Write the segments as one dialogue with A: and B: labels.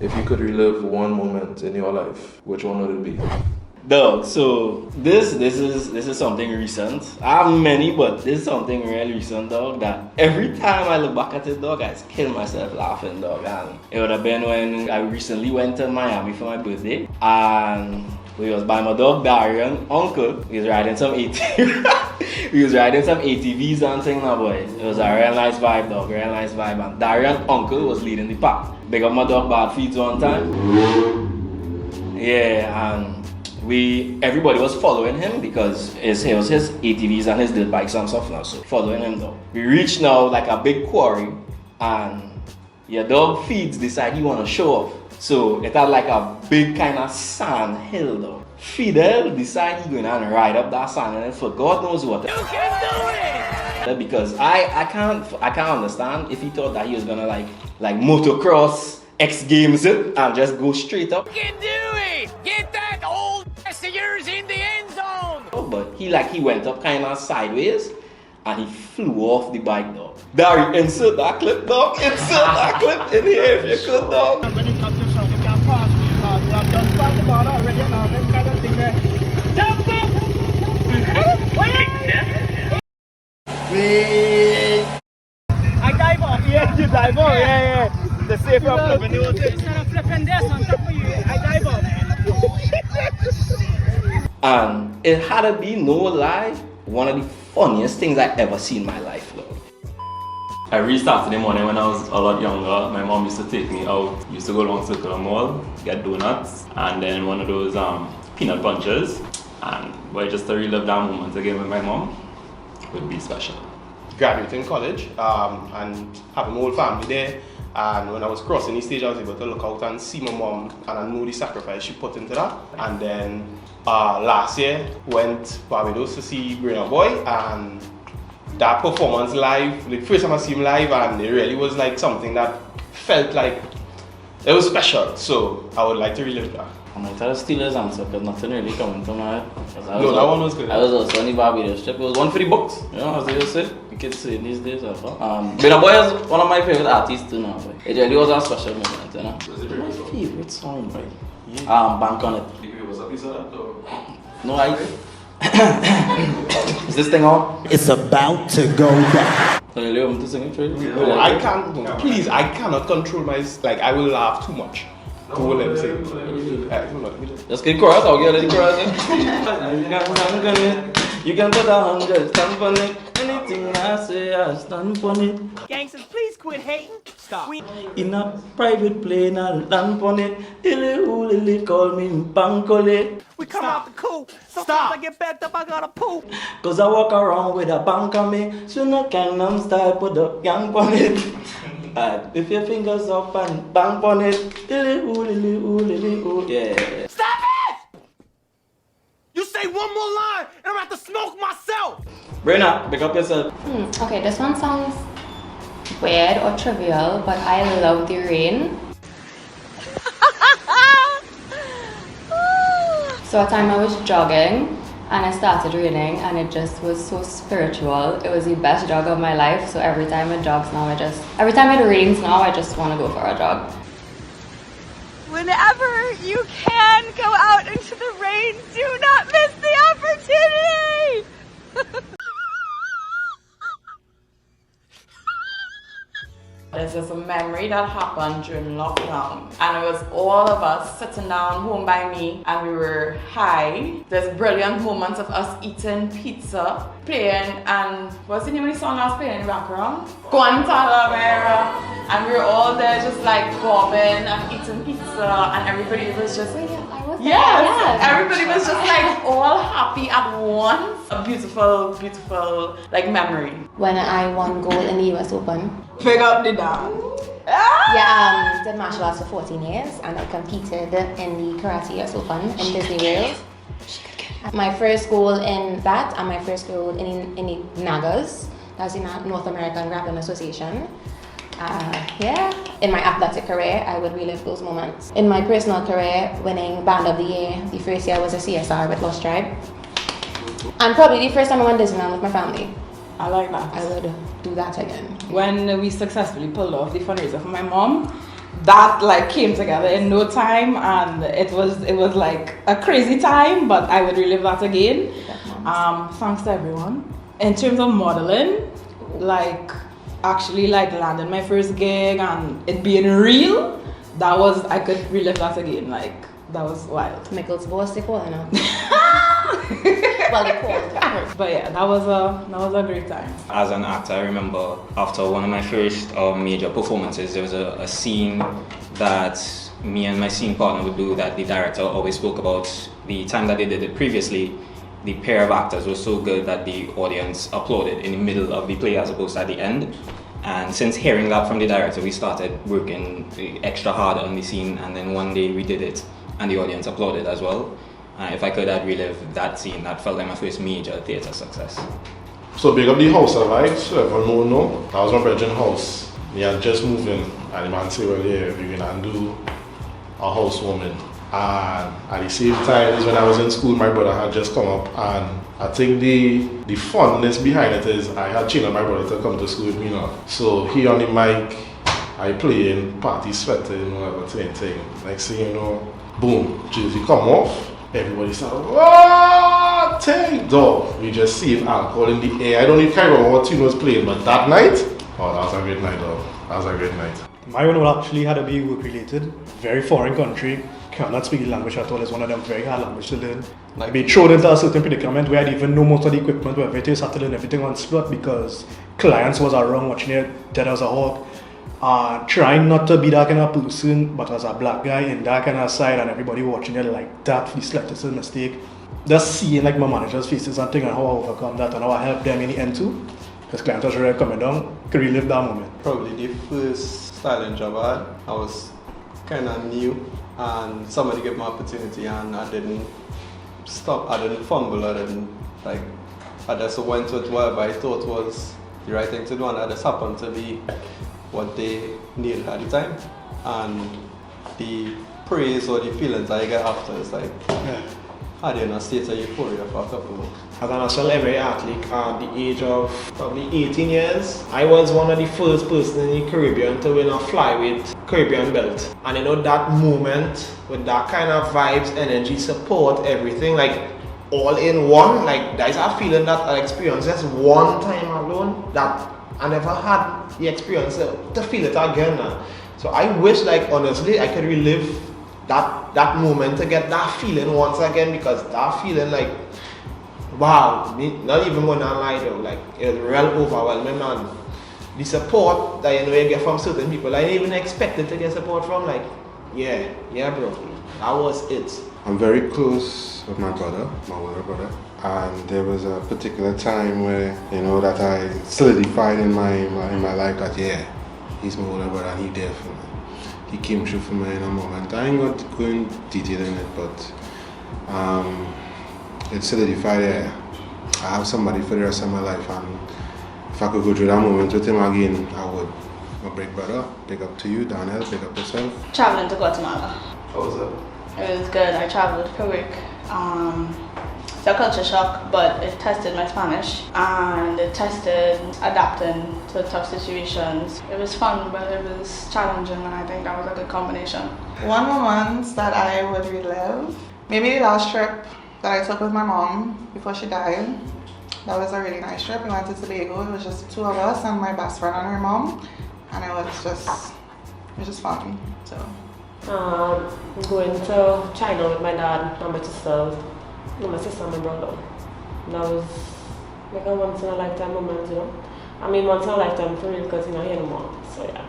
A: If you could relive one moment in your life, which one would it be?
B: Dog, so this is something recent. I have many, but this is something really recent, dog, that every time I look back at it, dog, I just kill myself laughing, dog. And it would have been when I recently went to Miami for my birthday, and we was by my dog Darian uncle. He was riding some he was riding some ATVs and things, now boy. It was a real nice vibe, dog, real nice vibe. And Darian uncle was leading the pack. Big up my dog Bad Feeds one time. Yeah, and everybody was following him because it was his ATVs and his dirt bikes and stuff now, so following him though. We reached now like a big quarry, and your dog Feeds decide he want to show off. So it had like a big kind of sand hill though. Fidel decide he going and ride up that sand, and for God knows what. You can do it! Because I can't understand if he thought that he was gonna like motocross X Games it and just go straight up.
C: You can do it! Get that old ass of yours in the end zone!
B: Oh, but he went up kind of sideways and he flew off the bike, dog. Dari, insert that clip, dog. Insert that clip in here if you could, dog.
D: When it comes to show, you can't pass me because I've done found the ball already now. Them kind of thing there. Jump up! I dive off. Yeah, you dive off. Yeah. The safer flip when you want it. Instead of flipping this on top of you, I dive off.
B: And it had to be, no lie, one of the funniest things I ever seen in my life, though.
E: Every Saturday morning when I was a lot younger, my mom used to take me out. Used to go along Circular Mall, get donuts, and then one of those peanut punches. And boy, just to relive that moment again with my mom would be special.
F: Graduating college and having a whole family there. And when I was crossing the stage, I was able to look out and see my mom, and I know the sacrifice she put into that. And then last year, went to Barbados to see Burna Boy, and that performance live, the first time I see him live, and it really was like something that felt like it was special. So I would like to relive that.
B: I might try to steal his answer because nothing really coming to my head.
F: No, that one was good.
B: I was also on the Barbados trip. It was one for the books, you know, as they just say. You can say these days. Burna Boy is one of my favorite artists too now. Boy. It really was a special moment, you know. My favorite song, right? Yeah. Bank on it.
A: Was a piece of that or?
B: No, is this thing on?
D: It's about to go down.
B: So you want me to sing it, right?
F: No, I can't. No, please, I cannot control my. Like, I will laugh too much. Go let me sing.
B: Just get chorus, I'll get the chorus. You can put 100 stamp on it. Anything I say, I stand on it.
C: Gangsters, please quit hating. Stop.
B: In a private plane, I land on it. Illy call me Bankole.
C: We come out the coop. Sometimes I get backed up, I gotta poop.
B: Cause I walk around with a bank on me. So no Gangnam Style, put the gang on it. With your fingers up and bang on it. Yeah.
C: Stop it! You say one more line and I'm about to smoke myself.
B: Brenna, pick up yourself.
G: Okay, this one sounds weird or trivial, but I love the rain. So a time I was jogging and it started raining and it just was so spiritual. It was the best jog of my life. So every time it jogs now, every time it rains now, I just want to go for a jog.
H: Whenever you can go out into the rain, do not miss the opportunity!
I: This is a memory that happened during lockdown, and it was all of us sitting down home by me and we were high. There's brilliant moments of us eating pizza, playing, and what's the name of the song I was playing in the background? Guantanamera. And we were all there just like bobbing and eating pizza, and everybody was just everybody was just like all happy at once. A beautiful, beautiful like memory.
G: When I won gold in the US Open.
I: Pick up the dance.
G: Yeah, did martial arts for 14 years and I competed in the Karate US Open in Disney World. My first goal in that and my first goal in the NAGAs, that's the North American Grappling Association. In my athletic career, I would relive those moments. In my personal career, winning Band of the Year, the first year was a CSR with Lost Tribe. And probably the first time I went Disneyland with my family.
I: I like that.
G: I would do that again.
I: When we successfully pulled off the fundraiser for my mom, that like came together in no time, and it was like a crazy time, but I would relive that again. Thanks to everyone. In terms of modeling, like actually like landing my first gig and it being real, I could relive that again. Like that was wild.
G: Michael's boss, they call it now. Well, they called it.
I: But yeah, that was a great time.
B: As an actor, I remember after one of my first major performances, there was a scene that me and my scene partner would do that the director always spoke about. The time that they did it previously, the pair of actors was so good that the audience applauded in the middle of the play as opposed to at the end. And since hearing that from the director, we started working extra hard on the scene, and then one day we did it and the audience applauded as well. If I could, I'd relive that scene. That felt like my first major theatre success.
A: So big up the house, right? So everyone know, that was my brother's house. He had just moved in, and the man said, well, yeah, we're gonna do a housewarming. And at the same time as when I was in school, my brother had just come up, and I think the funness behind it is I had changed my brother to come to school with me now. So he on the mic, I playing, party sweating, whatever thing. Next thing you know, boom, jersey come off. Everybody started, what? Take dog. We just see alcohol in the air. I don't even care about what tune was playing, but that night, oh, that was a great night, dog. That was a great night.
J: My one actually had to be work related. Very foreign country. Cannot speak the language at all. It's one of them very hard language to learn. Like be thrown into a certain predicament where I didn't even know most of the equipment, where everything had to learn everything on spot because clients was around watching it dead as a hawk. Trying not to be that kind of person, but as a black guy in that kind of side and everybody watching it like that for the slightest mistake. Just seeing like my manager's faces and thinking how I overcome that and how I help them in the end too. Because clients was really coming down, could relive that moment.
K: Probably the first styling job I had. I was kind of new and somebody gave me an opportunity and I didn't stop, I didn't fumble, I just went with whatever I thought was the right thing to do, and that just happened to be what they needed at the time. And the praise or the feelings I get after is like, I did not state of euphoria for a couple of months.
F: As an national level athlete at the age of probably 18 years, I was one of the first person in the Caribbean to win a flyweight Caribbean belt. And you know that moment with that kind of vibes, energy, support, everything, like all in one, like there's a feeling that I experienced just one time alone that I never had the experience to feel it again now. So I wish, like honestly, I could relive that moment to get that feeling once again, because that feeling like, wow, not even gonna lie though, like it was real overwhelming, and the support that you get from certain people, I didn't even expect to get support from, like, yeah bro, that was it.
A: I'm very close with my brother, my older brother, and there was a particular time where, that I solidified in my life that, yeah, he's my older brother and he there for me. He came through for me in a moment. I ain't going to go in detail in it, but it's solidified there. I have somebody for the rest of my life, and if I could go through that moment with him again, I would. My big brother, big up to you, Daniel, big up yourself.
L: Traveling to Guatemala.
A: How was that?
L: It was good. I traveled for work. It's a culture shock, but it tested my Spanish and it tested adapting to tough situations. It was fun, but it was challenging, and I think that was a good combination.
I: One moment that I would relive, maybe the last trip that I took with my mom before she died. That was a really nice trip. We went to Tobago. It was just two of us and my best friend and her mom, and it was just fun. So.
M: Going to China with my dad and my sister and my brother. That was like a once in a lifetime moment, I mean, once in a lifetime for real, because you're not here no more. So yeah.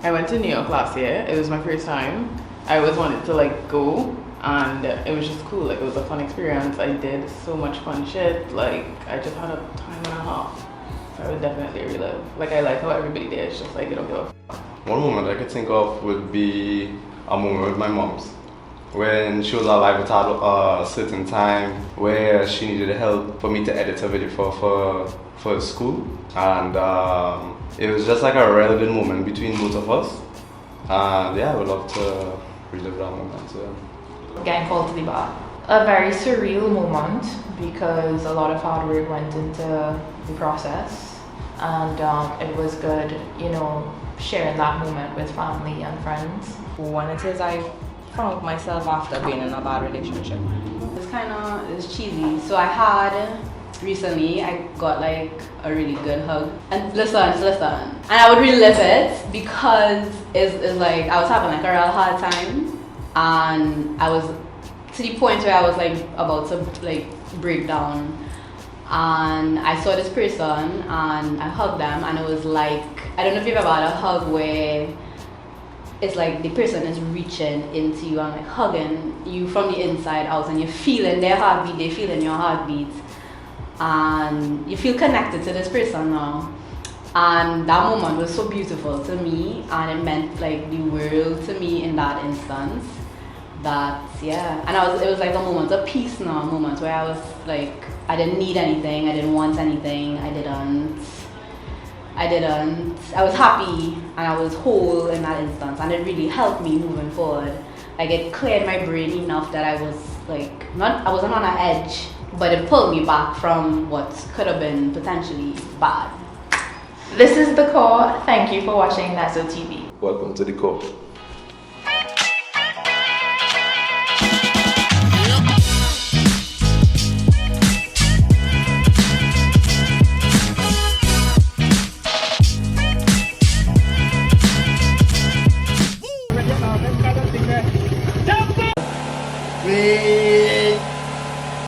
I: I went to New York last year. It was my first time. I always wanted to go, and it was just cool. It was a fun experience. I did so much fun shit. I just had a time and a half. So I would definitely relive. I like how everybody there is just you don't give a f.
K: One moment I could think of would be a moment with my mom's. When she was alive at a certain time where she needed help for me to edit a video for school. And it was just a real good moment between both of us. And yeah, I would love to relive that moment. Yeah.
N: Getting called to the bar. A very surreal moment because a lot of hard work went into the process, and it was good, sharing that moment with family and friends?
O: When it is I found myself after being in a bad relationship. It's cheesy. So recently I got like a really good hug. And listen. And I would relive it because it's like I was having like a real hard time, and I was to the point where I was like about to like break down. And I saw this person and I hugged them, and it was like, I don't know if you've ever had a hug where it's like the person is reaching into you and like hugging you from the inside out, and you're feeling their heartbeat, they're feeling your heartbeat, and you feel connected to this person now. And that moment was so beautiful to me, and it meant like the world to me in that instance. That, yeah, and it was like a moment of peace now, a moment where I was like, I didn't need anything, I didn't want anything, I was happy and I was whole in that instance, and it really helped me moving forward. Like, it cleared my brain enough that I was like, I wasn't on an edge, but it pulled me back from what could have been potentially bad.
N: This is the Core. Thank you for watching Nezzo TV.
P: Welcome to the Core.
D: We